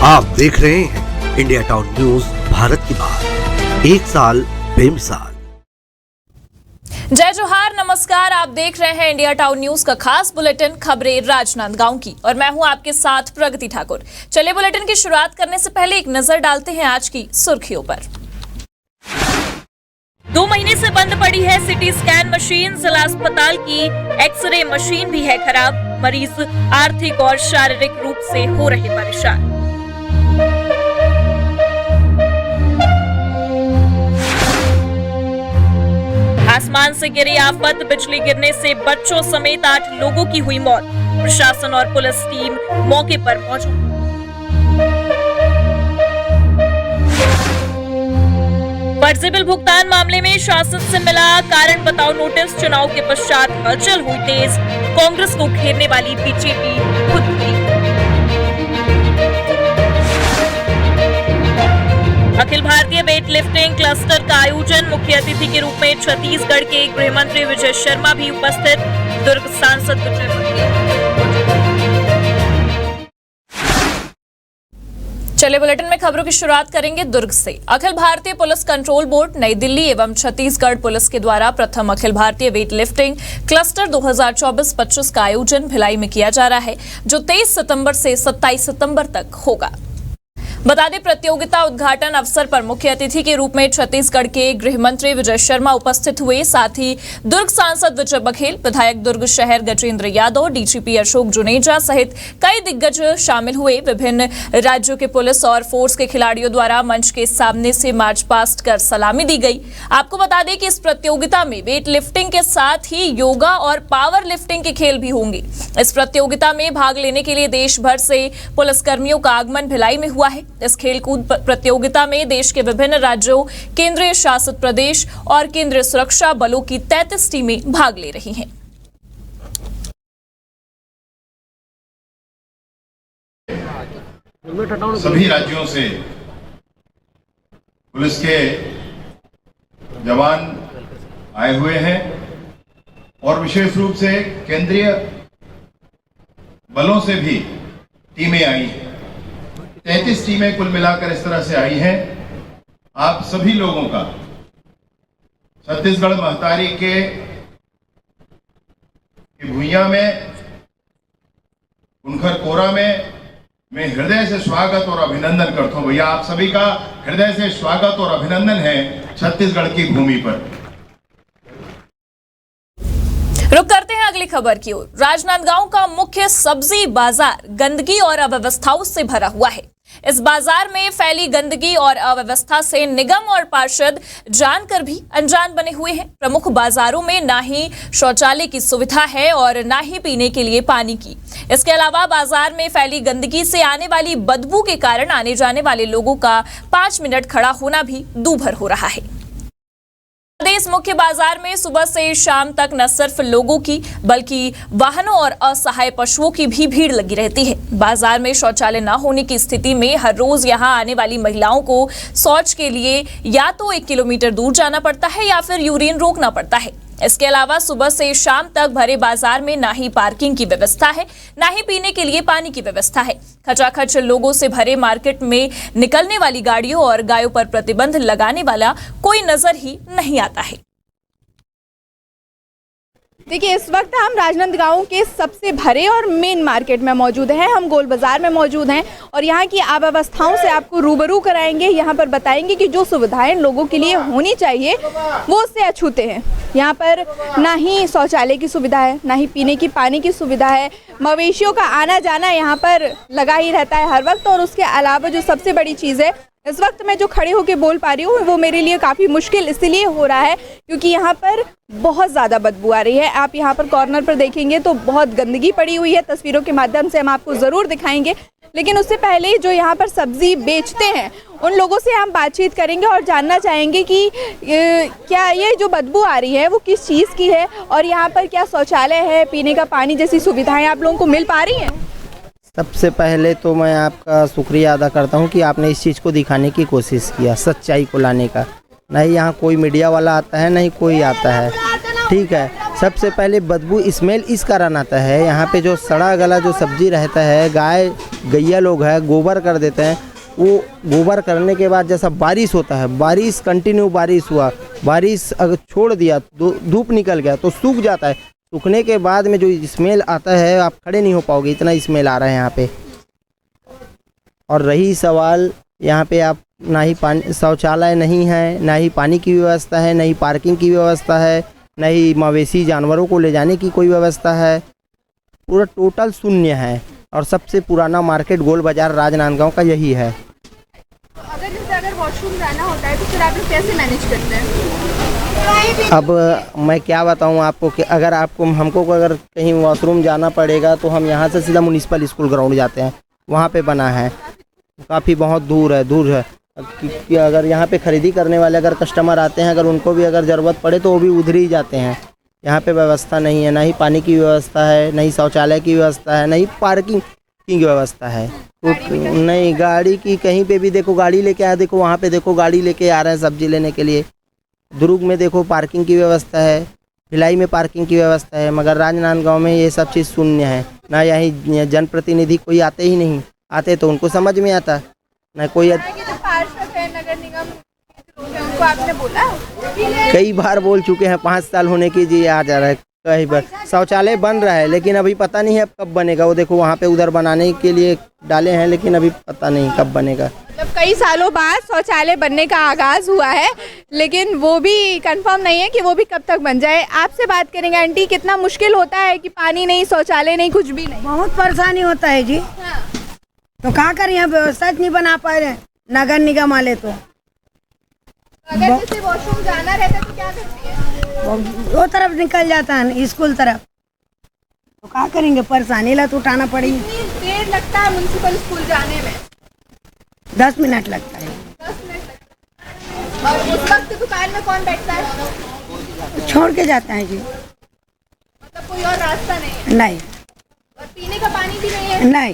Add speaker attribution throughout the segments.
Speaker 1: आप देख रहे हैं इंडिया टाउन न्यूज, भारत की बात, एक साल बेमिसाल।
Speaker 2: जय जोहार, नमस्कार। आप देख रहे हैं इंडिया टाउन न्यूज का खास बुलेटिन खबरें राजनांदगांव की, और मैं हूं आपके साथ प्रगति ठाकुर। चलिए बुलेटिन की शुरुआत करने से पहले एक नजर डालते हैं आज की सुर्खियों पर। 2 महीने से बंद पड़ी है सिटी स्कैन मशीन, जिला अस्पताल की एक्सरे मशीन भी है खराब। मरीज आर्थिक और शारीरिक रूप से हो रहे परेशान। आसमान से गिरी आफत, बिजली गिरने से बच्चों समेत 8 लोगों की हुई मौत। प्रशासन और पुलिस टीम मौके पर मौजूद। फर्जी बिल भुगतान मामले में शासन से मिला कारण बताओ नोटिस, चुनाव के पश्चात हलचल हुई तेज। कांग्रेस को घेरने वाली बीजेपी खुद खुली। Akhil Bharatiya weight lifting cluster का आयोजन, मुख्य अतिथि के रूप में छत्तीसगढ़ के गृह मंत्री विजय शर्मा भी उपस्थित। दुर्ग सांसद विजय चलिए बुलेटिन में खबरों की शुरुआत करेंगे दुर्ग से। Akhil Bharatiya police control board नई दिल्ली एवं छत्तीसगढ़ पुलिस के द्वारा प्रथम Akhil Bharatiya weight lifting cluster 2024-25 का आयोजन भिलाई में किया जा रहा है, जो 23 सितंबर से 27 सितंबर तक होगा। बता दें, प्रतियोगिता उद्घाटन अवसर पर मुख्य अतिथि के रूप में छत्तीसगढ़ के गृह मंत्री विजय शर्मा उपस्थित हुए। साथ ही दुर्ग सांसद विजय बघेल, विधायक दुर्ग शहर गजेंद्र यादव, डीजीपी अशोक जुनेजा सहित कई दिग्गज शामिल हुए। विभिन्न राज्यों के पुलिस और फोर्स के खिलाड़ियों द्वारा मंच के सामने से मार्च पास्ट कर सलामी दी गई। आपको बता दें कि इस प्रतियोगिता में वेट लिफ्टिंग के साथ ही योगा और पावर लिफ्टिंग के खेल भी होंगे। इस प्रतियोगिता में भाग लेने के लिए देश भर से पुलिसकर्मियों का आगमन भिलाई में हुआ है। इस खेलकूद प्रतियोगिता में देश के विभिन्न राज्यों, केंद्रीय शासित प्रदेश और केंद्रीय सुरक्षा बलों की 33 टीमें भाग ले रही हैं।
Speaker 3: सभी राज्यों से पुलिस के जवान आए हुए हैं और विशेष रूप से केंद्रीय बलों से भी टीमें आई हैं। 33 टीमें कुल मिलाकर इस तरह से आई हैं। आप सभी लोगों का छत्तीसगढ़ महतारी के भुइयां में, उनखर कोरा में मैं हृदय से स्वागत और अभिनंदन करता हूं। भैया, आप सभी का हृदय से स्वागत और अभिनंदन है छत्तीसगढ़ की भूमि पर।
Speaker 2: रुक करते हैं अगली खबर की ओर। राजनांदगांव का मुख्य सब्जी बाजार गंदगी और अव्यवस्थाओं से भरा हुआ है। इस बाजार में फैली गंदगी और अव्यवस्था से निगम और पार्षद जानकर भी अनजान बने हुए हैं। प्रमुख बाजारों में ना ही शौचालय की सुविधा है और ना ही पीने के लिए पानी की। इसके अलावा बाजार में फैली गंदगी से आने वाली बदबू के कारण आने जाने वाले लोगों का 5 मिनट खड़ा होना भी दूभर हो रहा है। प्रदेश मुख्य बाजार में सुबह से शाम तक न सिर्फ लोगों की बल्कि वाहनों और असहाय पशुओं की भी भीड़ लगी रहती है। बाजार में शौचालय न होने की स्थिति में हर रोज यहां आने वाली महिलाओं को शौच के लिए या तो 1 किलोमीटर दूर जाना पड़ता है या फिर यूरिन रोकना पड़ता है। इसके अलावा सुबह से शाम तक भरे बाजार में ना ही पार्किंग की व्यवस्था है, ना ही पीने के लिए पानी की व्यवस्था है। खचाखच लोगों से भरे मार्केट में निकलने वाली गाड़ियों और गायों पर प्रतिबंध लगाने वाला कोई नजर ही नहीं आता है।
Speaker 4: देखिए, इस वक्त हम राजनांदगांव के सबसे भरे और मेन मार्केट में मौजूद हैं। हम गोल बाजार में मौजूद हैं और यहाँ की अव्यवस्थाओं से आपको रूबरू कराएंगे। यहाँ पर बताएंगे कि जो सुविधाएं लोगों के लिए होनी चाहिए वो उससे अछूते हैं। यहाँ पर ना ही शौचालय की सुविधा है, ना ही पीने की पानी की सुविधा है। मवेशियों का आना जाना यहाँ पर लगा ही रहता है हर वक्त। और उसके अलावा जो सबसे बड़ी चीज़ है, इस वक्त मैं जो खड़े होकर बोल पा रही हूँ वो मेरे लिए काफ़ी मुश्किल इसलिए हो रहा है क्योंकि यहाँ पर बहुत ज़्यादा बदबू आ रही है। आप यहाँ पर कॉर्नर पर देखेंगे तो बहुत गंदगी पड़ी हुई है। तस्वीरों के माध्यम से हम आपको ज़रूर दिखाएंगे, लेकिन उससे पहले जो यहाँ पर सब्जी बेचते हैं उन लोगों से हम बातचीत करेंगे और जानना चाहेंगे कि क्या ये जो बदबू आ रही है वो किस चीज़ की है और यहाँ पर क्या शौचालय है, पीने का पानी जैसी सुविधाएँ आप लोगों को मिल पा रही हैं।
Speaker 5: सबसे पहले तो मैं आपका शुक्रिया अदा करता हूं कि आपने इस चीज़ को दिखाने की कोशिश किया, सच्चाई को लाने का। नहीं यहाँ कोई मीडिया वाला आता है, नहीं कोई आता है, ठीक है। सबसे पहले बदबू स्मेल इस कारण आता है, यहाँ पे जो सड़ा गला जो सब्जी रहता है, गाय गैया लोग हैं गोबर कर देते हैं। वो गोबर करने के बाद जैसा बारिश होता है, बारिश कंटिन्यू बारिश हुआ, बारिश अगर छोड़ दिया धूप निकल गया तो सूख जाता है। सूखने के बाद में जो स्मेल आता है आप खड़े नहीं हो पाओगे, इतना स्मेल आ रहा है यहाँ पे। और रही सवाल यहाँ पे आप ना ही पानी शौचालय नहीं है, ना ही पानी की व्यवस्था है, ना ही पार्किंग की व्यवस्था है, ना ही मवेशी जानवरों को ले जाने की कोई व्यवस्था है। पूरा टोटल शून्य है। और सबसे पुराना मार्केट गोल बाजार राजनांदगांव का यही है।
Speaker 4: अगर वॉशरूम जाना होता है तो फिर आप लोग कैसे मैनेज करते हैं?
Speaker 5: अब मैं क्या बताऊं आपको कि अगर हमको अगर कहीं वॉशरूम जाना पड़ेगा तो हम यहाँ से सीधा म्युनिसिपल स्कूल ग्राउंड जाते हैं, वहाँ पे बना है। काफ़ी बहुत दूर है कि अगर यहाँ पे ख़रीदी करने वाले अगर कस्टमर आते हैं, अगर उनको भी अगर ज़रूरत पड़े तो वो भी उधर ही जाते हैं। यहाँ पे व्यवस्था नहीं है, ना ही पानी की व्यवस्था है, ना ही शौचालय की व्यवस्था है, ना ही पार्किंग की व्यवस्था है। तो नहीं गाड़ी की कहीं पे भी देखो गाड़ी लेके आया, देखो वहाँ पे देखो गाड़ी लेके आ रहे हैं सब्जी लेने के लिए। दुर्ग में देखो पार्किंग की व्यवस्था है, भिलाई में पार्किंग की व्यवस्था है, मगर राजनांदगांव में ये सब चीज़ शून्य है। ना यहाँ जनप्रतिनिधि कोई आते ही नहीं, आते तो उनको समझ में आता ना कोई।
Speaker 4: पार्षद है नगर निगम उनको आपने बोला?
Speaker 5: कई बार बोल चुके हैं, 5 साल होने की जी आ जा रहा है कई बार। शौचालय बन रहा है लेकिन अभी पता नहीं है अब कब बनेगा। वो देखो वहाँ पे उधर बनाने के लिए डाले हैं लेकिन अभी पता नहीं कब बनेगा।
Speaker 4: मतलब कई सालों बाद शौचालय बनने का आगाज हुआ है लेकिन वो भी कंफर्म नहीं है कि वो भी कब तक बन जाए। आपसे बात करेंगे। आंटी, कितना मुश्किल होता है कि पानी नहीं, शौचालय नहीं, कुछ भी नहीं?
Speaker 6: बहुत परेशानी होता है जी। तो क्या करें, यहाँ व्यवस्था नहीं बना पा रहे नगर निगम वाले। तो
Speaker 4: अगर किसी वॉशरूम जाना रहता तो क्या करती है?
Speaker 6: वो तरफ निकल जाता है स्कूल तरफ। तो क्या करेंगे, परेशानी ला तो उठाना पड़ेगी।
Speaker 4: कितनी देर लगता है म्युनिसिपल स्कूल जाने में?
Speaker 6: 10 मिनट लगता है।
Speaker 4: 10 मिनट लगता है। और उस वक्त दुकान में कौन बैठता है?
Speaker 6: छोड़ के जाता है जी।
Speaker 4: मतलब कोई और रास्ता नहीं है?
Speaker 6: नहीं।
Speaker 4: और पीने का पानी भी नहीं है?
Speaker 6: नहीं,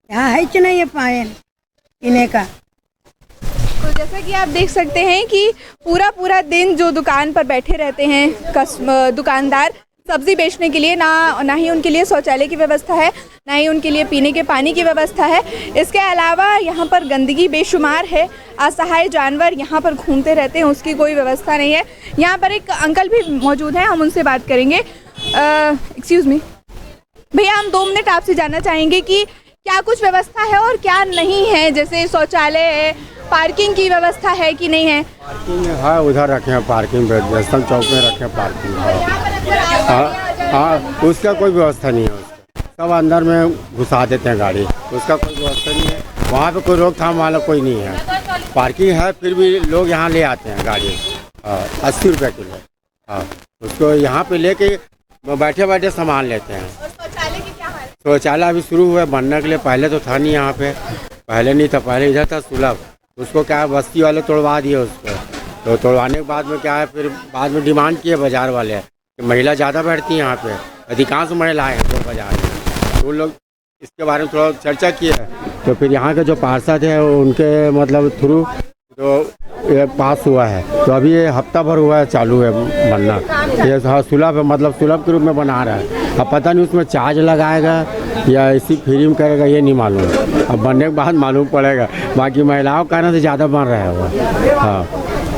Speaker 6: यहाँ है कि नहीं है पानी पीने का।
Speaker 4: तो जैसा कि आप देख सकते हैं कि पूरा दिन जो दुकान पर बैठे रहते हैं दुकानदार सब्जी बेचने के लिए, ना ही उनके लिए शौचालय की व्यवस्था है, ना ही उनके लिए पीने के पानी की व्यवस्था है। इसके अलावा यहाँ पर गंदगी बेशुमार है, असहाय जानवर यहाँ पर घूमते रहते हैं, उसकी कोई व्यवस्था नहीं है। यहाँ पर एक अंकल भी मौजूद हैं, हम उनसे बात करेंगे। एक्सक्यूज़ मी भैया, हम 2 मिनट आपसे जानना चाहेंगे कि क्या कुछ व्यवस्था है और क्या नहीं है? जैसे शौचालय है, पार्किंग की व्यवस्था है कि नहीं है?
Speaker 7: पार्किंग है, उधर रखे हैं पार्किंग पे, जयस्तंभ चौक में रखे हैं पार्किंग। हाँ, उसका कोई व्यवस्था नहीं है। उसका सब अंदर में घुसा देते हैं गाड़ी, उसका कोई व्यवस्था नहीं है। वहाँ पे कोई रोकथाम वाला कोई नहीं है। पार्किंग है फिर भी लोग यहाँ ले आते हैं गाड़ी 80 रुपये किलो। हाँ, उसको यहाँ पे लेके बैठे सामान लेते हैं। शौचालय अभी शुरू हुआ बनने के लिए, पहले तो था नहीं यहाँ पे, पहले नहीं था, पहले इधर था सुलभ। उसको क्या है बस्ती वाले तोड़वा दिए उसको। तो तोड़वाने के बाद में क्या है, फिर बाद में डिमांड किए बाज़ार वाले कि महिला ज़्यादा बैठती हैं यहाँ पे, अधिकांश महिलाएं हैं तो बाज़ार में। तो लोग इसके बारे में थोड़ा चर्चा किए, तो फिर यहाँ के जो पार्षद है उनके मतलब थ्रू तो ये पास हुआ है। तो अभी ये हफ्ता भर हुआ है चालू है बनना। ये सुलभ है, मतलब सुलभ के रूप में बना रहा है। अब पता नहीं उसमें चार्ज लगाएगा या इसी फ्री में करेगा, ये नहीं मालूम। अब बनने के बाद मालूम पड़ेगा। बाकी महिलाओं का ना से ज़्यादा बन रहा है वो। हाँ,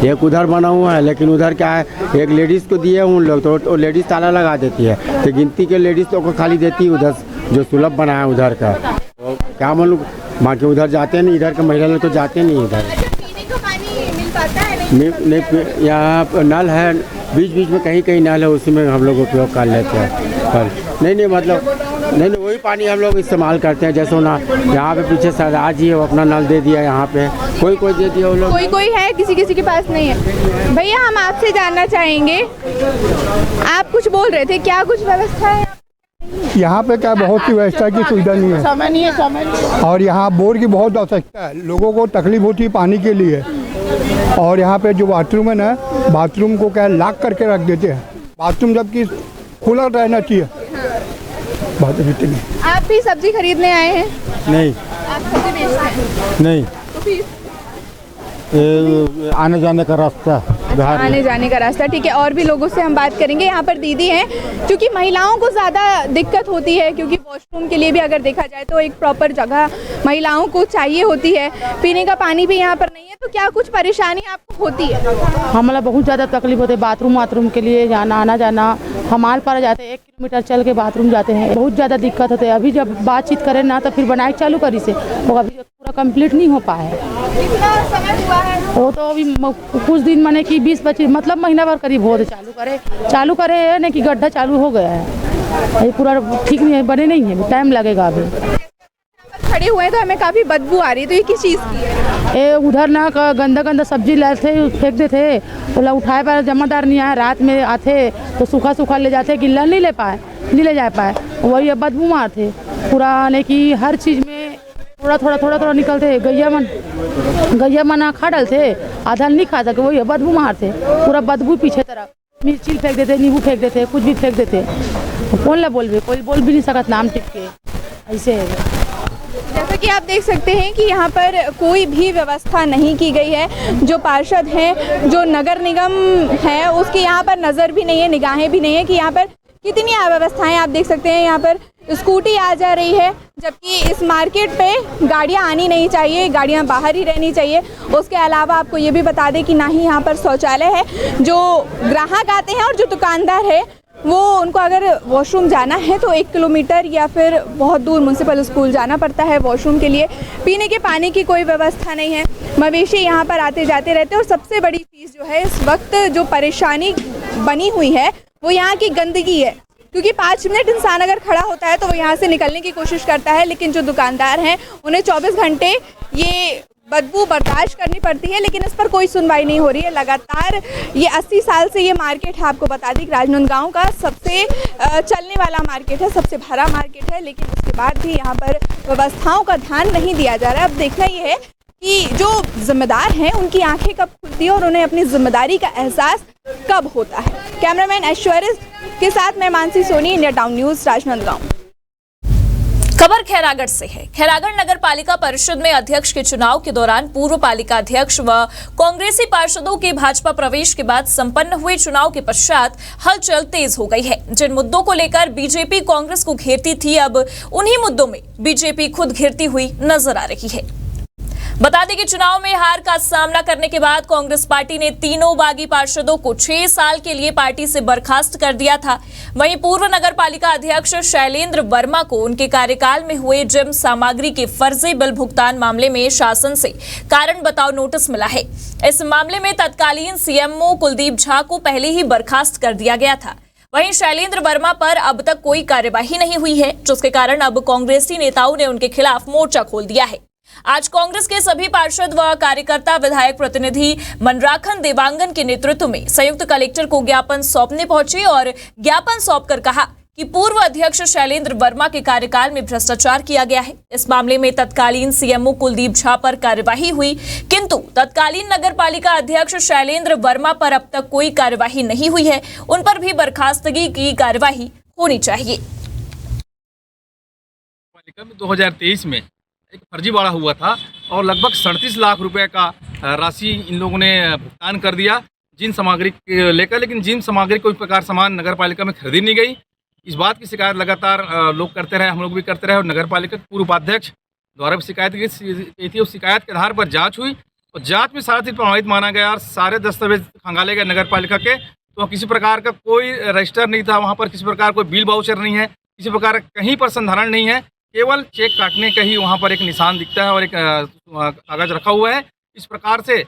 Speaker 7: एक उधर बना हुआ है लेकिन उधर क्या है, एक लेडीज़ को दिए उन लोग तो लेडीज़ ताला लगा देती है, तो गिनती के लेडीज़ तो को खाली देती है उधर जो सुलभ बना है उधर का। तो क्या मालूम, बाकी उधर जाते नहीं, इधर के महिला लोग तो जाते नहीं इधर। नहीं, यहाँ नल है, बीच में कहीं नल है, उसी में हम लोग उपयोग कर लेते हैं। पर नहीं मतलब नहीं वही पानी हम लोग इस्तेमाल करते हैं। जैसे ना यहाँ पे पीछे सरदार जी है, वो अपना नल दे दिया यहाँ पे, कोई दे दिया वो लोग।
Speaker 4: कोई है, किसी के पास नहीं है। भैया, हम आपसे जानना चाहेंगे, आप कुछ बोल रहे थे, क्या कुछ व्यवस्था है
Speaker 8: यहाँ पे? क्या बहुत सी व्यवस्था की सुविधा नहीं है, समय नहीं है। और यहाँ बोर की बहुत आवश्यकता है, लोगों को तकलीफ होती है पानी के लिए। और यहाँ पे जो बाथरूम है ना, बाथरूम को क्या लॉक करके रख देते हैं, बाथरूम जबकि खुला रहना चाहिए। बात इतनी।
Speaker 4: आप भी सब्जी खरीदने आए हैं?
Speaker 8: नहीं।
Speaker 4: आप सब्जी बेचते हैं?
Speaker 8: नहीं।
Speaker 4: तो फिर
Speaker 8: आने जाने का रास्ता।
Speaker 7: उधार
Speaker 4: आने जाने का रास्ता, ठीक है। और भी लोगों से हम बात करेंगे। यहाँ पर दीदी हैं, क्योंकि महिलाओं को ज़्यादा दिक्कत होती है, क्योंकि वॉशरूम के लिए भी अगर देखा जाए तो एक प्रॉपर जगह महिलाओं को चाहिए होती है, पीने का पानी भी यहाँ पर नहीं है, तो क्या कुछ परेशानी आपको होती है?
Speaker 9: हमारा बहुत ज़्यादा तकलीफ होती है बाथरूम के लिए जाना आना जाना। हम आल पार जाते हैं 1 किलोमीटर चल के बाथरूम जाते हैं, बहुत ज़्यादा दिक्कत होती है। अभी जब बातचीत करें ना तो फिर बनाए चालू करी से वो अभी पूरा कंप्लीट नहीं हो पाया है।
Speaker 4: कितना समय हुआ है?
Speaker 9: वो तो अभी कुछ दिन माने कि 20-25 मतलब महीना भर करीब हो चालू करे है ना कि गड्ढा चालू हो गया है, ये पूरा ठीक नहीं है, बने नहीं है, टाइम लगेगा। अभी
Speaker 4: खड़े हुए हैं तो हमें काफ़ी बदबू आ रही है, तो ये किस चीज़ की है?
Speaker 9: ये उधर ना गंदा सब्जी लाते थे, फेंक देते, बोला उठाए पर जमादार नहीं आया, रात में आते तो सूखा ले जाते, गिल्ला नहीं ले जा पाए, वही अब बदबू मार थे पूरा। ने कि हर चीज़ में थोड़ा निकलते। गैया मना खा डालते, आधा नहीं खा सके, वही बदबू मारते पूरा, बदबू पीछे तरफ मिर्ची फेंक देते, नींबू फेंक देते, कुछ भी फेंक देते। कौन ला बोल कोई बोल भी नहीं सकता नाम टिक के, ऐसे है।
Speaker 4: जैसा कि आप देख सकते हैं कि यहाँ पर कोई भी व्यवस्था नहीं की गई है। जो पार्षद हैं, जो नगर निगम है, उसकी यहाँ पर नज़र भी नहीं है, निगाहें भी नहीं है कि यहाँ पर कितनी अव्यवस्थाएं। आप देख सकते हैं यहाँ पर स्कूटी आ जा रही है, जबकि इस मार्केट पे गाड़ियाँ आनी नहीं चाहिए, गाड़ियाँ बाहर ही रहनी चाहिए। उसके अलावा आपको ये भी बता दें कि ना ही यहाँ पर शौचालय है। जो ग्राहक आते हैं और जो दुकानदार है वो, उनको अगर वॉशरूम जाना है तो 1 किलोमीटर या फिर बहुत दूर म्युनिसिपल स्कूल जाना पड़ता है वॉशरूम के लिए। पीने के पानी की कोई व्यवस्था नहीं है। मवेशी यहाँ पर आते जाते रहते हैं। और सबसे बड़ी चीज़ जो है इस वक्त जो परेशानी बनी हुई है वो यहाँ की गंदगी है, क्योंकि 5 मिनट इंसान अगर खड़ा होता है तो वो यहाँ से निकलने की कोशिश करता है, लेकिन जो दुकानदार हैं उन्हें 24 घंटे ये बदबू बर्दाश्त करनी पड़ती है, लेकिन इस पर कोई सुनवाई नहीं हो रही है। लगातार ये 80 साल से ये मार्केट है, आपको बता दें राजनांदगांव का सबसे चलने वाला मार्केट है, सबसे भरा मार्केट है, लेकिन उसके बाद भी यहाँ पर व्यवस्थाओं का ध्यान नहीं दिया जा रहा है। अब देखना ये है कि जो जिम्मेदार हैं उनकी आंखें कब खुलती है और उन्हें अपनी जिम्मेदारी का एहसास कब होता है। कैमरामैन ऐश्वर्य के साथ मैं Mansi Soni, India town news, Rajnandgaon.
Speaker 2: खबर खैरागढ़ से है। खैरागढ़ नगर पालिका परिषद में अध्यक्ष के चुनाव के दौरान पूर्व पालिका अध्यक्ष व कांग्रेसी पार्षदों के भाजपा प्रवेश के बाद संपन्न हुए चुनाव के पश्चात हलचल तेज हो गई है। जिन मुद्दों को लेकर बीजेपी कांग्रेस को घेरती थी, अब उन्हीं मुद्दों में बीजेपी खुद घेरती हुई नजर आ रही है। बता दें कि चुनाव में हार का सामना करने के बाद कांग्रेस पार्टी ने तीनों बागी पार्षदों को 6 साल के लिए पार्टी से बर्खास्त कर दिया था। वहीं पूर्व नगर पालिका अध्यक्ष शैलेंद्र वर्मा को उनके कार्यकाल में हुए जिम सामग्री के फर्जी बिल भुगतान मामले में शासन से कारण बताओ नोटिस मिला है। इस मामले में तत्कालीन सीएमओ कुलदीप झा को पहले ही बर्खास्त कर दिया गया था। वहीं शैलेंद्र वर्मा पर अब तक कोई कार्यवाही नहीं हुई है, जिसके कारण अब कांग्रेसी नेताओं ने उनके खिलाफ मोर्चा खोल दिया है। आज कांग्रेस के सभी पार्षद व कार्यकर्ता विधायक प्रतिनिधि मनराखन देवांगन के नेतृत्व में संयुक्त कलेक्टर को ज्ञापन सौंपने पहुंचे और ज्ञापन सौंपकर कहा कि पूर्व अध्यक्ष शैलेंद्र वर्मा के कार्यकाल में भ्रष्टाचार किया गया है। इस मामले में तत्कालीन सीएमओ कुलदीप झा पर कार्यवाही हुई, किंतु तत्कालीन नगर पालिका अध्यक्ष शैलेंद्र वर्मा पर अब तक कोई कार्यवाही नहीं हुई है। उन पर भी बर्खास्तगी की कार्यवाही होनी चाहिए।
Speaker 10: 2023 में एक फर्जीवाड़ा हुआ था और लगभग 37 लाख रुपए का राशि इन लोगों ने भुगतान कर दिया जिन सामग्री लेकर, लेकिन जिन सामग्री कोई प्रकार सामान नगर पालिका में खरीदी नहीं गई। इस बात की शिकायत लगातार लोग करते रहे, हम लोग भी करते रहे और नगर पालिका के पूर्व उपाध्यक्ष द्वारा भी शिकायत की थी। उस शिकायत के आधार पर जाँच हुई और जाँच में सारा चीज़ प्रमाणित माना गया और सारे दस्तावेज खंगाले गए नगर पालिका के। तो किसी प्रकार का कोई रजिस्टर नहीं था वहाँ पर, किसी प्रकार कोई बिल वाउचर नहीं है, किसी प्रकार कहीं पर संधारण नहीं है, केवल चेक काटने का ही वहाँ पर एक निशान दिखता है और एक कागज रखा हुआ है। इस प्रकार से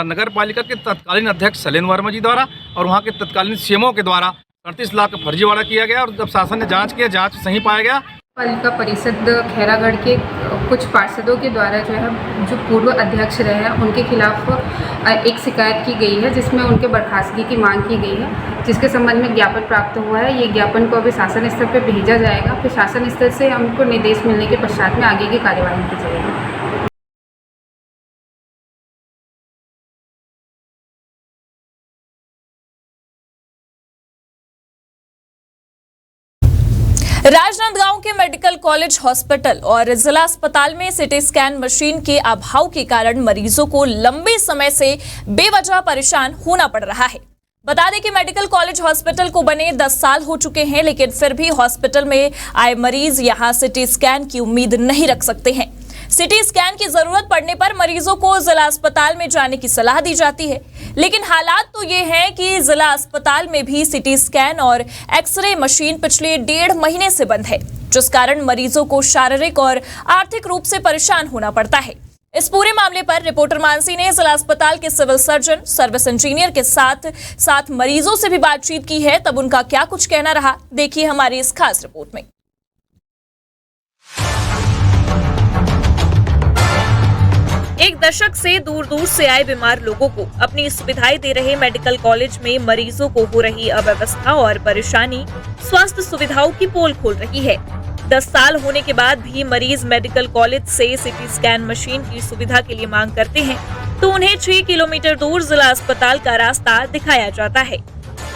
Speaker 10: नगर पालिका के तत्कालीन अध्यक्ष शैलेंद्र वर्मा जी द्वारा और वहाँ के तत्कालीन सीएमओ के द्वारा 38 लाख का फर्जीवाड़ा किया गया और जब शासन ने जांच किया, जांच सही पाया गया।
Speaker 11: पालिका परिषद खैरागढ़ के कुछ पार्षदों के द्वारा जो पूर्व अध्यक्ष रहे हैं उनके खिलाफ एक शिकायत की गई है, जिसमें उनके बर्खास्तगी की मांग की गई है, जिसके संबंध में ज्ञापन प्राप्त हुआ है। ये ज्ञापन को अभी शासन स्तर पर भेजा जाएगा, फिर शासन स्तर से हमको निर्देश मिलने के पश्चात में आगे की कार्यवाही की जाएगी।
Speaker 2: राजनांदगांव राजनांदगांव के मेडिकल कॉलेज हॉस्पिटल और जिला अस्पताल में सीटी स्कैन मशीन के अभाव के कारण मरीजों को लंबे समय से बेवजह परेशान होना पड़ रहा है। बता दें कि मेडिकल कॉलेज हॉस्पिटल को बने 10 साल हो चुके हैं, लेकिन फिर भी हॉस्पिटल में आए मरीज यहां सीटी स्कैन की उम्मीद नहीं रख सकते हैं। सीटी स्कैन की जरूरत पड़ने पर मरीजों को जिला अस्पताल में जाने की सलाह दी जाती है, लेकिन हालात तो ये हैं कि जिला अस्पताल में भी सीटी स्कैन और एक्सरे मशीन पिछले 1.5 महीने से बंद है, जिस कारण मरीजों को शारीरिक और आर्थिक रूप से परेशान होना पड़ता है। इस पूरे मामले पर रिपोर्टर मानसी ने जिला अस्पताल के सिविल सर्जन, सर्विस इंजीनियर के साथ मरीजों से भी बातचीत की है। तब उनका क्या कुछ कहना रहा, देखिए हमारी इस खास रिपोर्ट में। एक दशक से दूर दूर से आए बीमार लोगों को अपनी सुविधाएं दे रहे मेडिकल कॉलेज में मरीजों को हो रही अव्यवस्था और परेशानी स्वास्थ्य सुविधाओं की पोल खोल रही है। 10 साल होने के बाद भी मरीज मेडिकल कॉलेज से सीटी स्कैन मशीन की सुविधा के लिए मांग करते हैं तो उन्हें 6 किलोमीटर दूर जिला अस्पताल का रास्ता दिखाया जाता है।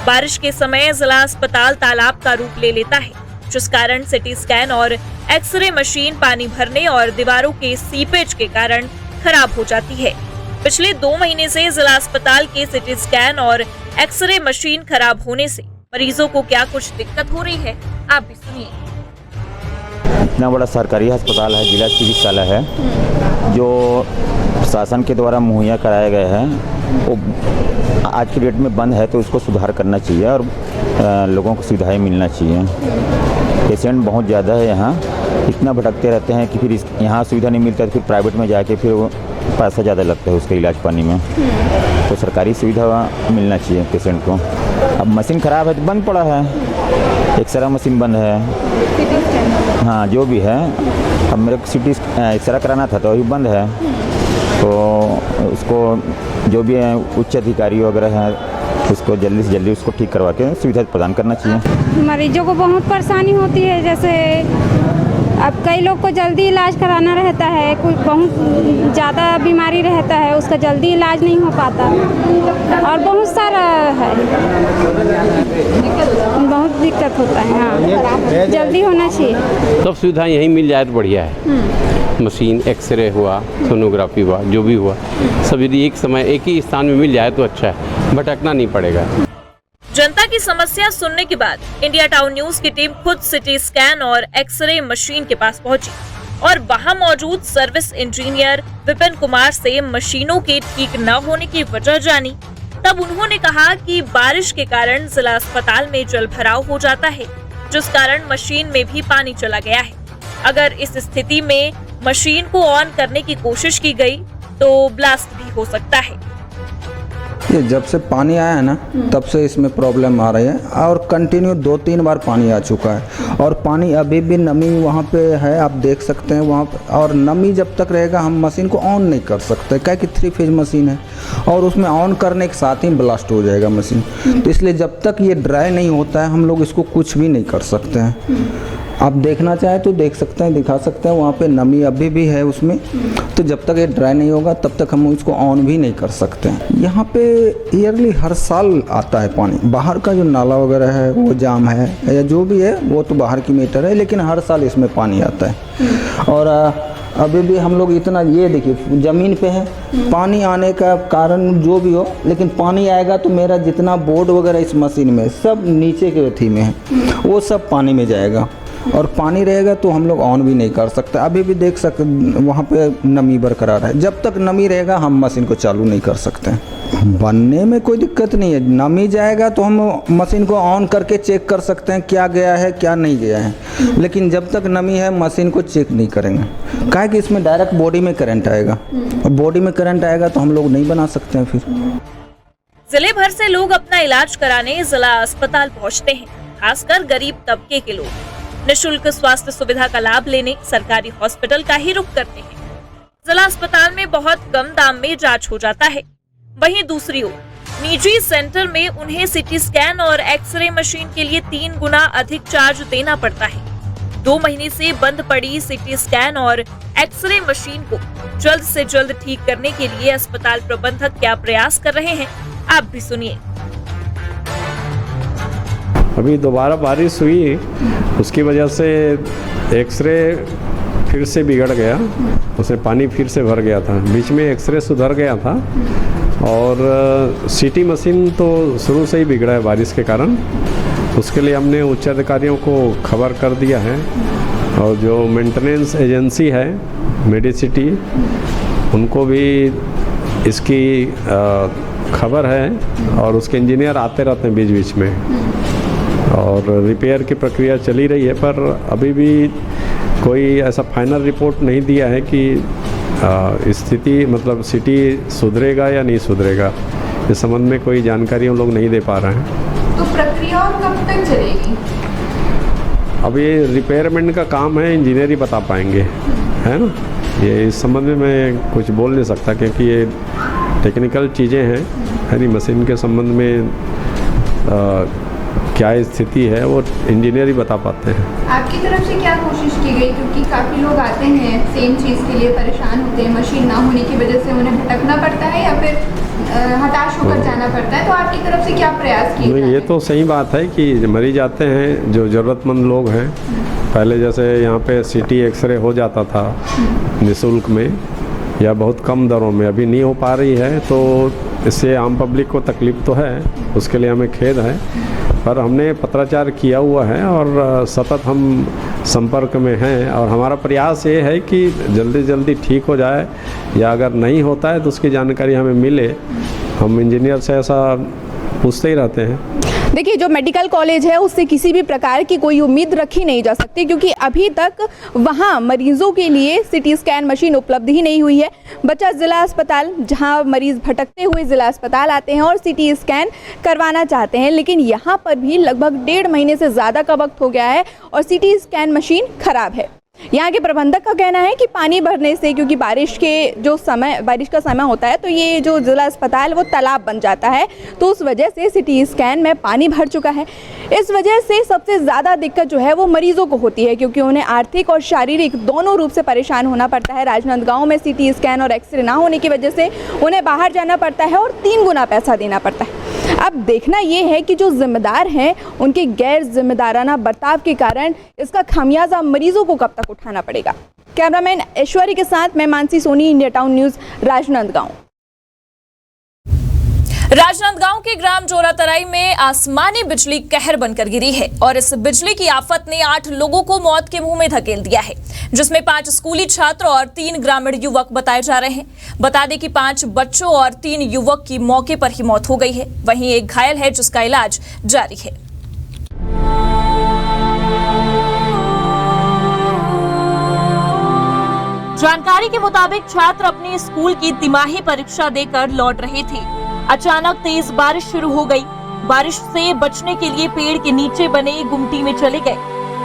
Speaker 2: बारिश के समय जिला अस्पताल तालाब का रूप ले लेता है, जिस कारण सीटी स्कैन और एक्सरे मशीन पानी भरने और दीवारों के सीपेज के कारण खराब हो जाती है। पिछले 2 महीने से जिला अस्पताल के सीटी स्कैन और एक्सरे मशीन खराब होने से मरीजों को क्या कुछ दिक्कत हो रही है, आप भी सुनिए।
Speaker 12: इतना बड़ा सरकारी अस्पताल है, जिला चिकित्सालय है, जो प्रशासन के द्वारा मुहैया कराए गए हैं, वो आज की डेट में बंद है, तो उसको सुधार करना चाहिए और लोगों को सुविधाएं मिलना चाहिए। पेशेंट बहुत ज़्यादा है यहाँ, इतना भटकते रहते हैं कि फिर यहाँ सुविधा नहीं मिलता तो फिर प्राइवेट में जाके फिर पैसा ज़्यादा लगता है उसके इलाज पानी में। तो सरकारी सुविधा मिलना चाहिए पेशेंट को। अब मशीन ख़राब है तो बंद पड़ा है, एक्सरा मशीन बंद है, हाँ जो भी है। अब मेरे को सीटी एक्सरा कराना था तो अभी बंद है, तो उसको जो भी है उच्च अधिकारी वगैरह हैं उसको जल्दी से जल्दी उसको ठीक करवा के सुविधा प्रदान करना चाहिए।
Speaker 13: मरीजों को बहुत परेशानी होती है, जैसे अब कई लोग को जल्दी इलाज कराना रहता है, कोई बहुत ज़्यादा बीमारी रहता है, उसका जल्दी इलाज नहीं हो पाता और बहुत सारा है, बहुत दिक्कत होता है। हाँ, जल्दी होना चाहिए।
Speaker 14: सब सुविधा यहीं मिल जाए तो बढ़िया है। मशीन, एक्सरे हुआ, सोनोग्राफी हुआ, जो भी हुआ, सब यदि एक समय एक ही स्थान में मिल जाए तो अच्छा है, भटकना नहीं पड़ेगा।
Speaker 2: जनता की समस्या सुनने के बाद इंडिया टाउन न्यूज की टीम खुद सीटी स्कैन और एक्सरे मशीन के पास पहुंची और वहां मौजूद सर्विस इंजीनियर विपिन कुमार से मशीनों के ठीक न होने की वजह जानी। तब उन्होंने कहा कि बारिश के कारण जिला अस्पताल में जल भराव हो जाता है, जिस कारण मशीन में भी पानी चला गया है। अगर इस स्थिति में मशीन को ऑन करने की कोशिश की गई तो ब्लास्ट भी हो सकता है।
Speaker 15: ये जब से पानी आया है ना, तब से इसमें प्रॉब्लम आ रही है और कंटिन्यू 2-3 बार पानी आ चुका है और पानी अभी भी नमी वहाँ पे है, आप देख सकते हैं वहाँ पे। और नमी जब तक रहेगा हम मशीन को ऑन नहीं कर सकते, क्या कि 3 फेज मशीन है और उसमें ऑन करने के साथ ही ब्लास्ट हो जाएगा मशीन। तो इसलिए जब तक ये ड्राई नहीं होता है हम लोग इसको कुछ भी नहीं कर सकते हैं। आप देखना चाहें तो देख सकते हैं, दिखा सकते हैं, वहाँ पे नमी अभी भी है उसमें। तो जब तक ये ड्राई नहीं होगा तब तक हम इसको ऑन भी नहीं कर सकते हैं। यहाँ पे ईयरली हर साल आता है पानी, बाहर का जो नाला वगैरह है वो जाम है या जो भी है वो तो बाहर की मैटर है, लेकिन हर साल इसमें पानी आता है। और अभी भी हम लोग इतना, ये देखिए ज़मीन पे है, पानी आने का कारण जो भी हो, लेकिन पानी आएगा तो मेरा जितना बोर्ड वगैरह इस मशीन में सब नीचे के अथी में है, वो सब पानी में जाएगा और पानी रहेगा तो हम लोग ऑन भी नहीं कर सकते। अभी भी देख सकते वहाँ पे नमी बरकरार है, जब तक नमी रहेगा हम मशीन को चालू नहीं कर सकते। बनने में कोई दिक्कत नहीं है, नमी जाएगा तो हम मशीन को ऑन करके चेक कर सकते हैं क्या गया है क्या नहीं गया है, लेकिन जब तक नमी है मशीन को चेक नहीं करेंगे, काहे कि इसमें डायरेक्ट बॉडी में करंट आएगा और बॉडी में करंट आएगा तो हम लोग नहीं बना सकते हैं। फिर
Speaker 2: जिले भर से लोग अपना इलाज कराने जिला अस्पताल पहुँचते हैं, खासकर गरीब तबके के लोग निःशुल्क स्वास्थ्य सुविधा का लाभ लेने सरकारी हॉस्पिटल का ही रुख करते हैं। जिला अस्पताल में बहुत कम दाम में जांच हो जाता है, वहीं दूसरी ओर निजी सेंटर में उन्हें सीटी स्कैन और एक्सरे मशीन के लिए 3 गुना अधिक चार्ज देना पड़ता है। 2 महीने से बंद पड़ी सीटी स्कैन और एक्सरे मशीन को जल्द से जल्द ठीक करने के लिए अस्पताल प्रबंधक क्या प्रयास कर रहे हैं, आप भी सुनिए।
Speaker 16: अभी दोबारा बारिश हुई, उसकी वजह से एक्सरे फिर से बिगड़ गया, उसमें पानी फिर से भर गया था। बीच में एक्सरे सुधर गया था और सीटी मशीन तो शुरू से ही बिगड़ा है बारिश के कारण। उसके लिए हमने उच्च अधिकारियों को खबर कर दिया है और जो मेंटेनेंस एजेंसी है मेडिसिटी, उनको भी इसकी खबर है और उसके इंजीनियर आते रहते हैं बीच बीच में और रिपेयर की प्रक्रिया चली रही है। पर अभी भी कोई ऐसा फाइनल रिपोर्ट नहीं दिया है कि स्थिति मतलब सिटी सुधरेगा या नहीं सुधरेगा, इस संबंध में कोई जानकारी हम लोग नहीं दे पा रहे हैं।
Speaker 4: तो प्रक्रिया और कब तक चलेगी?
Speaker 16: अब ये रिपेयरमेंट का काम है, इंजीनियर ही बता पाएंगे, है ना। ये इस संबंध में मैं कुछ बोल नहीं सकता क्योंकि ये टेक्निकल चीज़ें हैं, है नहीं। मशीन के संबंध में क्या स्थिति है वो इंजीनियर ही बता पाते हैं।
Speaker 4: आपकी तरफ से क्या कोशिश की गई, क्योंकि काफ़ी लोग आते हैं सेम चीज़ के लिए परेशान होते हैं, मशीन ना होने की वजह से उन्हें भटकना पड़ता है या फिर हताश होकर जाना पड़ता है, तो आपकी तरफ से क्या प्रयास किए?
Speaker 16: नहीं, ये तो सही बात है कि मरीज आते हैं जो ज़रूरतमंद लोग हैं। पहले जैसे यहाँ पे सीटी एक्सरे हो जाता था निःशुल्क में या बहुत कम दरों में, अभी नहीं हो पा रही है, तो इससे आम पब्लिक को तकलीफ़ तो है, उसके लिए हमें खेद है। पर हमने पत्राचार किया हुआ है और सतत हम संपर्क में हैं और हमारा प्रयास ये है कि जल्दी जल्दी ठीक हो जाए या अगर नहीं होता है तो उसकी जानकारी हमें मिले। हम इंजीनियर से ऐसा पूछते ही रहते हैं।
Speaker 4: देखिए, जो मेडिकल कॉलेज है उससे किसी भी प्रकार की कोई उम्मीद रखी नहीं जा सकती, क्योंकि अभी तक वहाँ मरीजों के लिए सिटी स्कैन मशीन उपलब्ध ही नहीं हुई है। बचा ज़िला अस्पताल, जहाँ मरीज़ भटकते हुए ज़िला अस्पताल आते हैं और सिटी स्कैन करवाना चाहते हैं, लेकिन यहाँ पर भी लगभग 1.5 महीने से ज़्यादा का वक्त हो गया है और सिटी स्कैन मशीन ख़राब है। यहाँ के प्रबंधक का कहना है कि पानी भरने से, क्योंकि बारिश का समय होता है तो ये जो ज़िला अस्पताल वो तालाब बन जाता है, तो उस वजह से सिटी स्कैन में पानी भर चुका है। इस वजह से सबसे ज़्यादा दिक्कत जो है वो मरीज़ों को होती है, क्योंकि उन्हें आर्थिक और शारीरिक दोनों रूप से परेशान होना पड़ता है। राजनांदगांव में सिटी स्कैन और एक्सरे ना होने की वजह से उन्हें बाहर जाना पड़ता है और 3 गुना पैसा देना पड़ता है। अब देखना ये है कि जो जिम्मेदार हैं उनके गैर जिम्मेदाराना बर्ताव के कारण इसका खामियाजा मरीजों को कब तक उठाना पड़ेगा। कैमरामैन ऐश्वर्य के साथ मैं Mansi Soni, India town news, Rajnandgaon.
Speaker 2: Rajnandgaon के ग्राम जोरातराई में आसमानी बिजली कहर बनकर गिरी है और इस बिजली की आफत ने 8 लोगों को मौत के मुंह में धकेल दिया है, जिसमें 5 स्कूली छात्र और 3 ग्रामीण युवक बताए जा रहे हैं। बता दें कि 5 बच्चों और 3 युवक की मौके पर ही मौत हो गई है, वहीं एक घायल है जिसका इलाज जारी है। जानकारी के मुताबिक छात्र अपनी स्कूल की तिमाही परीक्षा देकर लौट रहे थे। अचानक तेज बारिश शुरू हो गई। बारिश से बचने के लिए पेड़ के नीचे बने गुमटी में चले गए,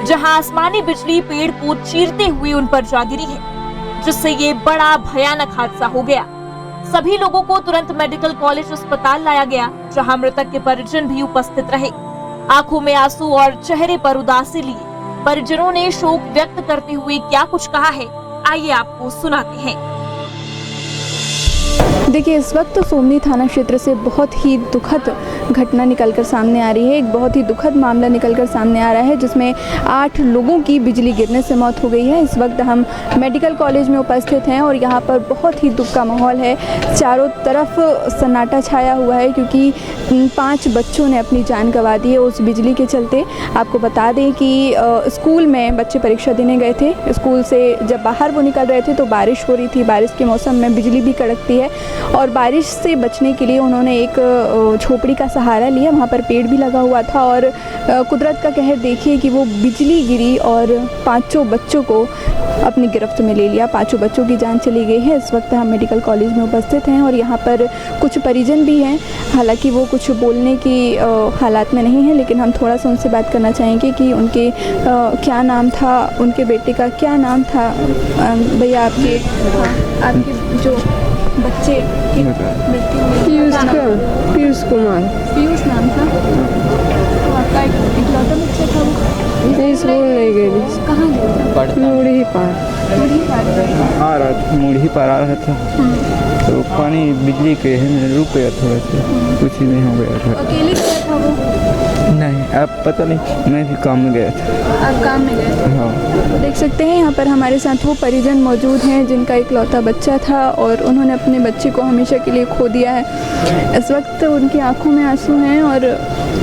Speaker 2: जहां आसमानी बिजली पेड़ को चीरते हुए उन पर जा गिरी है, जिससे ये बड़ा भयानक हादसा हो गया। सभी लोगों को तुरंत मेडिकल कॉलेज अस्पताल लाया गया, जहां मृतक के परिजन भी उपस्थित रहे। आंखों में आंसू और चेहरे पर उदासी लिए परिजनों ने शोक व्यक्त करते हुए क्या कुछ कहा है, आइए आपको सुनाते हैं।
Speaker 4: देखिए, इस वक्त सोमनी थाना क्षेत्र से बहुत ही दुखद घटना निकलकर सामने आ रही है। एक बहुत ही दुखद मामला निकलकर सामने आ रहा है, जिसमें 8 लोगों की बिजली गिरने से मौत हो गई है। इस वक्त हम मेडिकल कॉलेज में उपस्थित हैं और यहाँ पर बहुत ही दुख का माहौल है। चारों तरफ सन्नाटा छाया हुआ है, क्योंकि 5 बच्चों ने अपनी जान गंवा दी है उस बिजली के चलते। आपको बता दें कि स्कूल में बच्चे परीक्षा देने गए थे। स्कूल से जब बाहर वो निकल रहे थे तो बारिश हो रही थी। बारिश के मौसम में बिजली भी कड़कती है और बारिश से बचने के लिए उन्होंने एक झोपड़ी का सहारा लिया। वहाँ पर पेड़ भी लगा हुआ था और कुदरत का कहर देखिए कि वो बिजली गिरी और 5 बच्चों को अपनी गिरफ्त में ले लिया। 5 बच्चों की जान चली गई है। इस वक्त हम मेडिकल कॉलेज में उपस्थित हैं और यहाँ पर कुछ परिजन भी हैं। हालांकि वो कुछ बोलने की हालात में नहीं है, लेकिन हम थोड़ा सा उनसे बात करना चाहेंगे कि उनके क्या नाम था, उनके बेटे का क्या नाम था। भैया, आपके जो बच्चे की मृत्यु हुई,
Speaker 17: पीयूष कुमार,
Speaker 4: पीयूष नाम था, तो आपका इकलौता बच्चा था वो?
Speaker 17: स्कूल नहीं गई।
Speaker 4: कहाँ गया था?
Speaker 17: मुड़ी पार आ रहा था तो पानी बिजली के रुक गया, थोड़ा सा कुछ ही नहीं हो गया था।
Speaker 4: अकेले गया था वो?
Speaker 17: नहीं, अब पता नहीं, मैं भी काम में गया था।
Speaker 4: आप काम में गए थे?
Speaker 17: हाँ।
Speaker 4: देख सकते हैं यहाँ पर हमारे साथ वो परिजन मौजूद हैं जिनका इकलौता बच्चा था और उन्होंने अपने बच्चे को हमेशा के लिए खो दिया है। इस वक्त उनकी आंखों में आंसू हैं और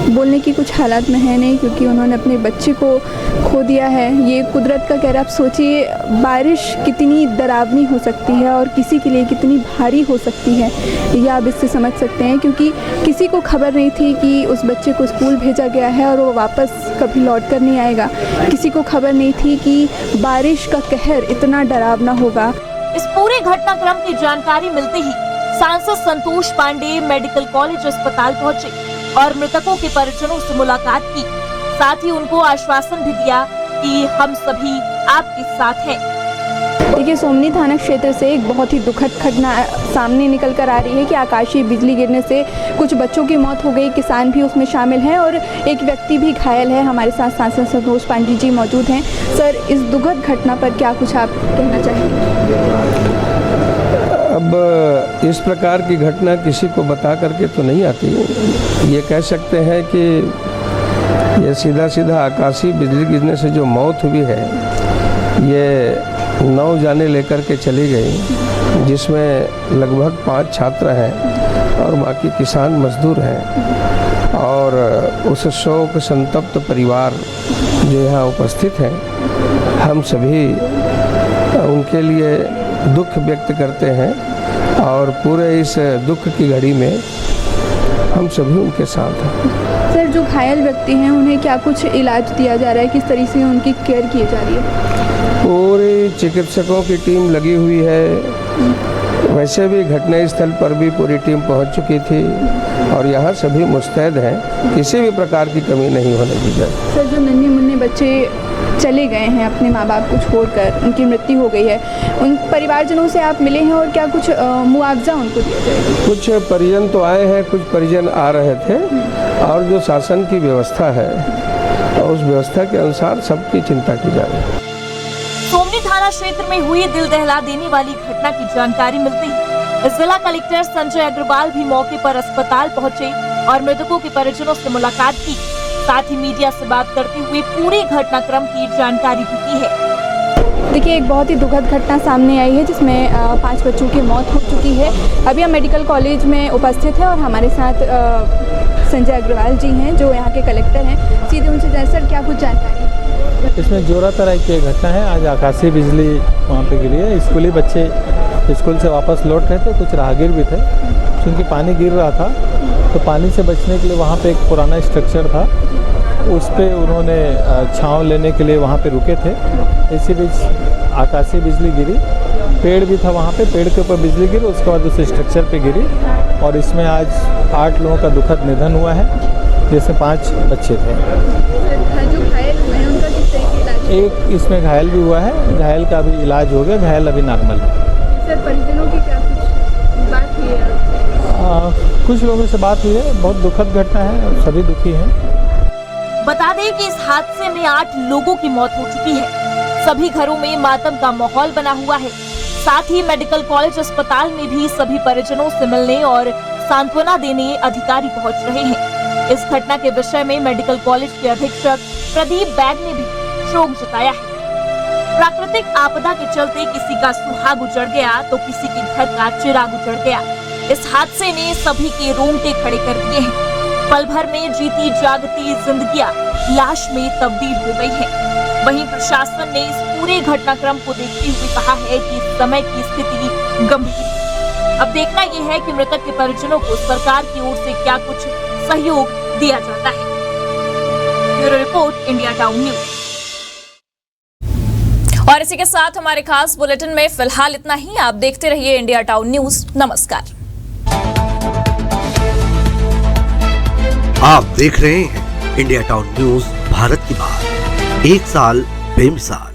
Speaker 4: बोलने की कुछ हालात में है नहीं, क्योंकि उन्होंने अपने बच्चे को खो दिया है। ये कुदरत का कहर, आप सोचिए बारिश कितनी डरावनी हो सकती है और किसी के लिए कितनी भारी हो सकती है, यह आप इससे समझ सकते हैं। क्योंकि किसी को खबर नहीं थी कि उस बच्चे को स्कूल भेजा गया है और वो वापस कभी लौट कर नहीं आएगा। किसी को खबर नहीं थी कि बारिश का कहर इतना डरावना होगा।
Speaker 2: इस पूरे घटनाक्रम की जानकारी मिलते ही सांसद संतोष पांडे मेडिकल कॉलेज अस्पताल पहुंचे और मृतकों के परिजनों से मुलाकात की। साथ ही उनको आश्वासन भी दिया कि हम सभी आपके साथ हैं।
Speaker 4: देखिए, सोमनी थाना क्षेत्र से एक बहुत ही दुखद घटना सामने निकल कर आ रही है कि आकाशीय बिजली गिरने से कुछ बच्चों की मौत हो गई, किसान भी उसमें शामिल हैं और एक व्यक्ति भी घायल है। हमारे साथ सांसद संतोष पांडे जी मौजूद हैं। सर, इस दुखद घटना पर क्या कुछ आप कहना चाहेंगे?
Speaker 18: अब इस प्रकार की घटना किसी को बता करके तो नहीं आती। ये कह सकते हैं कि ये सीधा आकाशीय बिजली गिरने से जो मौत हुई है, ये 9 जाने लेकर के चली गई, जिसमें लगभग 5 छात्र हैं और बाकी किसान मजदूर हैं। और उस शोक संतप्त परिवार जो यहाँ उपस्थित हैं, हम सभी उनके लिए दुख व्यक्त करते हैं और पूरे इस दुख की घड़ी में हम सभी उनके साथ हैं।
Speaker 4: सर, जो घायल व्यक्ति हैं उन्हें क्या कुछ इलाज दिया जा रहा है, किस तरीके से उनकी केयर की जा रही है?
Speaker 18: पूरी चिकित्सकों की टीम लगी हुई है। वैसे भी घटनास्थल पर भी पूरी टीम पहुंच चुकी थी और यहाँ सभी मुस्तैद हैं, किसी भी प्रकार की कमी नहीं होने दी जाए।
Speaker 4: सर, जो नन्हे मुन्ने बच्चे चले गए हैं अपने माँ बाप को छोड़कर, उनकी मृत्यु हो गई है, उन परिवारजनों से आप मिले हैं और क्या कुछ मुआवजा उनको दिया जाएगा?
Speaker 18: कुछ परिजन तो आए हैं, कुछ परिजन आ रहे थे और जो शासन की व्यवस्था है उस व्यवस्था के अनुसार सबकी चिंता की जा रही है।
Speaker 2: सोमनी थाना क्षेत्र में हुई दिल दहला देने वाली घटना की जानकारी मिलते ही जिला कलेक्टर संजय अग्रवाल भी मौके पर अस्पताल पहुंचे और मृतकों के परिजनों से मुलाकात की। साथ ही मीडिया से बात करते हुए पूरी घटनाक्रम की जानकारी भी दी है।
Speaker 4: देखिए, एक बहुत ही दुखद घटना सामने आई है जिसमें 5 बच्चों की मौत हो चुकी है। अभी हम मेडिकल कॉलेज में उपस्थित हैं और हमारे साथ संजय अग्रवाल जी हैं जो यहाँ के कलेक्टर हैं। सीधे उनसे जाए, सर क्या कुछ जानकारी?
Speaker 19: इसमें जोरा तरह की एक घटना है। आज आकाशीय बिजली वहाँ पे गिरी है। स्कूली बच्चे स्कूल से वापस लौट रहे थे, कुछ राहगीर भी थे। क्योंकि पानी गिर रहा था तो पानी से बचने के लिए वहाँ पे एक पुराना स्ट्रक्चर था, उस पे उन्होंने छांव लेने के लिए वहाँ पे रुके थे। इसी बीच आकाशीय बिजली गिरी, पेड़ भी था वहाँ पे, पेड़ के ऊपर बिजली गिरी, उसके बाद उस स्ट्रक्चर पे गिरी और इसमें आज 8 लोगों का दुखद निधन हुआ है, जिसमें 5 बच्चे थे।
Speaker 4: जो घायल हुए हैं उनका किस तरह का इलाज?
Speaker 19: एक इसमें घायल भी हुआ है, घायल का भी इलाज हो गया, घायल अभी नॉर्मल है।
Speaker 4: सर, परिजनों की क्या कुछ बात हुई है?
Speaker 19: कुछ लोगों से बात हुई है। बहुत दुखद घटना है, सभी दुखी हैं।
Speaker 2: बता दें कि इस हादसे में 8 लोगों की मौत हो चुकी है। सभी घरों में मातम का माहौल बना हुआ है। साथ ही मेडिकल कॉलेज अस्पताल में भी सभी परिजनों से मिलने और सांत्वना देने अधिकारी पहुंच रहे हैं। इस घटना के विषय में मेडिकल कॉलेज के अधीक्षक प्रदीप बैग ने भी शोक जताया है। प्राकृतिक आपदा के चलते किसी का सुहाग उजड़ गया तो किसी के घर का चिराग उजड़ गया। इस हादसे ने सभी के रोंगटे खड़े कर दिए हैं। पल भर में जीती जागती जिंदगियां लाश में तब्दील हो गई हैं। वहीं प्रशासन ने इस पूरे घटनाक्रम को देखते हुए कहा है कि समय की स्थिति गंभीर है। अब देखना यह है कि मृतक के परिजनों को सरकार की ओर से क्या कुछ सहयोग दिया जाता है। Bureau report, India town news. और इसी के साथ हमारे खास बुलेटिन में फिलहाल इतना ही। आप देखते रहिए इंडिया टाउन न्यूज। नमस्कार।
Speaker 1: आप देख रहे हैं इंडिया टाउन न्यूज, भारत की बात, 1 साल बेमिसाल।